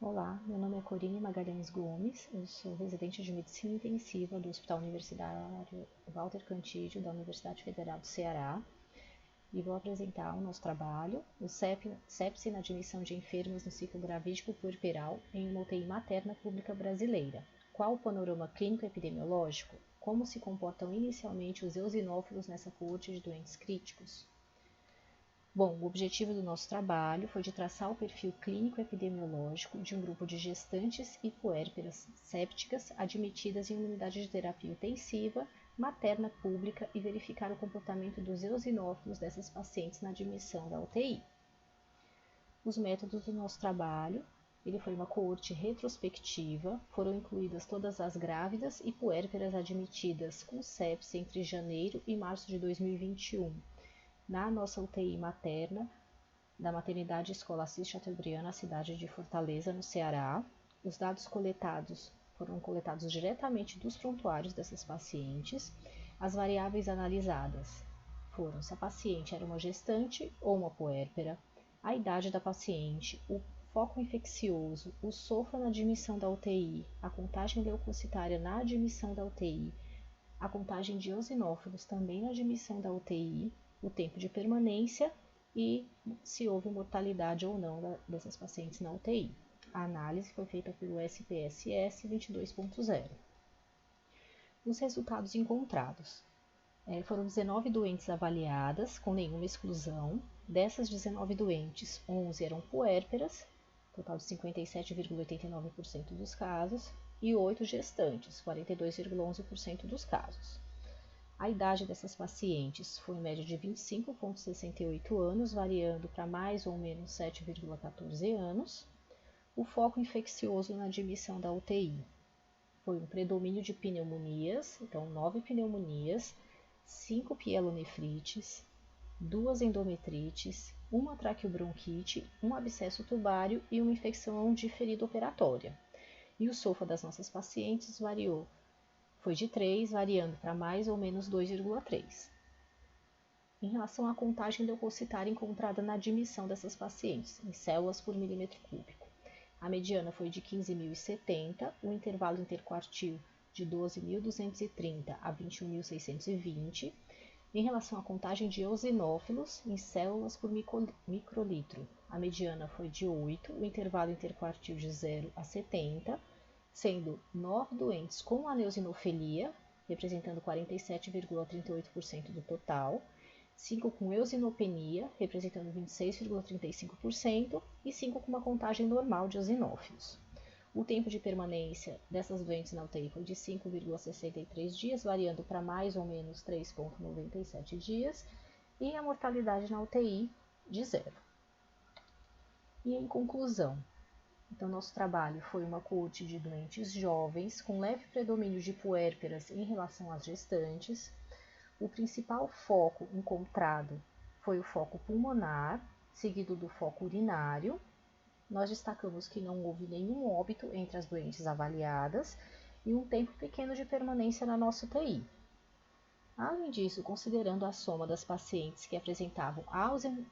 Olá, meu nome é Corine Magalhães Gomes, eu sou residente de Medicina Intensiva do Hospital Universitário Walter Cantídio, da Universidade Federal do Ceará, e vou apresentar o nosso trabalho, o sepse na admissão de enfermos no ciclo gravídico puerperal em uma UTI materna pública brasileira. Qual o panorama clínico epidemiológico? Como se comportam inicialmente os eosinófilos nessa coorte de doentes críticos? Bom, o objetivo do nosso trabalho foi de traçar o perfil clínico epidemiológico de um grupo de gestantes e puérperas sépticas admitidas em uma unidade de terapia intensiva materna pública e verificar o comportamento dos eosinófilos dessas pacientes na admissão da UTI. Os métodos do nosso trabalho, ele foi uma coorte retrospectiva, foram incluídas todas as grávidas e puérperas admitidas com sepse entre janeiro e março de 2021. Na nossa UTI materna, da Maternidade Escola Assis Chateaubriand, na cidade de Fortaleza, no Ceará. Os dados foram coletados diretamente dos prontuários dessas pacientes. As variáveis analisadas foram se a paciente era uma gestante ou uma puérpera, a idade da paciente, o foco infeccioso, o SOFA na admissão da UTI, a contagem leucocitária na admissão da UTI, a contagem de eosinófilos também na admissão da UTI, o tempo de permanência e se houve mortalidade ou não dessas pacientes na UTI. A análise foi feita pelo SPSS 22.0. Os resultados encontrados. Foram 19 doentes avaliadas, com nenhuma exclusão. Dessas 19 doentes, 11 eram puérperas, total de 57,89% dos casos, e 8 gestantes, 42,11% dos casos. A idade dessas pacientes foi em média de 25,68 anos, variando para mais ou menos 7,14 anos. O foco infeccioso na admissão da UTI foi um predomínio de pneumonias, então 9 pneumonias, 5 pielonefrites, 2 endometrites, uma traqueobronquite, um abscesso tubário e uma infecção de ferida operatória. E o SOFA das nossas pacientes foi de 3, variando para mais ou menos 2,3. Em relação à contagem leucocitária encontrada na admissão dessas pacientes, em células por milímetro cúbico, a mediana foi de 15.070, o intervalo interquartil de 12.230 a 21.620. Em relação à contagem de eosinófilos em células por microlitro, a mediana foi de 8, o intervalo interquartil de 0 a 70, sendo 9 doentes com aneosinofilia, representando 47,38% do total, 5 com eosinopenia, representando 26,35%, e 5 com uma contagem normal de eosinófilos. O tempo de permanência dessas doentes na UTI foi de 5,63 dias, variando para mais ou menos 3,97 dias, e a mortalidade na UTI de 0. E em conclusão, então, nosso trabalho foi uma coorte de doentes jovens, com leve predomínio de puérperas em relação às gestantes. O principal foco encontrado foi o foco pulmonar, seguido do foco urinário. Nós destacamos que não houve nenhum óbito entre as doentes avaliadas e um tempo pequeno de permanência na nossa UTI. Além disso, considerando a soma das pacientes que apresentavam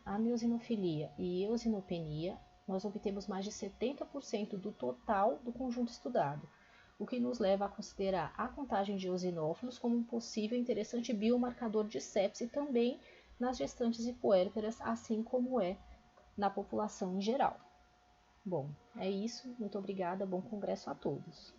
aneosinofilia e eosinopenia, nós obtemos mais de 70% do total do conjunto estudado, o que nos leva a considerar a contagem de eosinófilos como um possível e interessante biomarcador de sepse também nas gestantes e puérperas, assim como é na população em geral. Bom, é isso. Muito obrigada. Bom congresso a todos.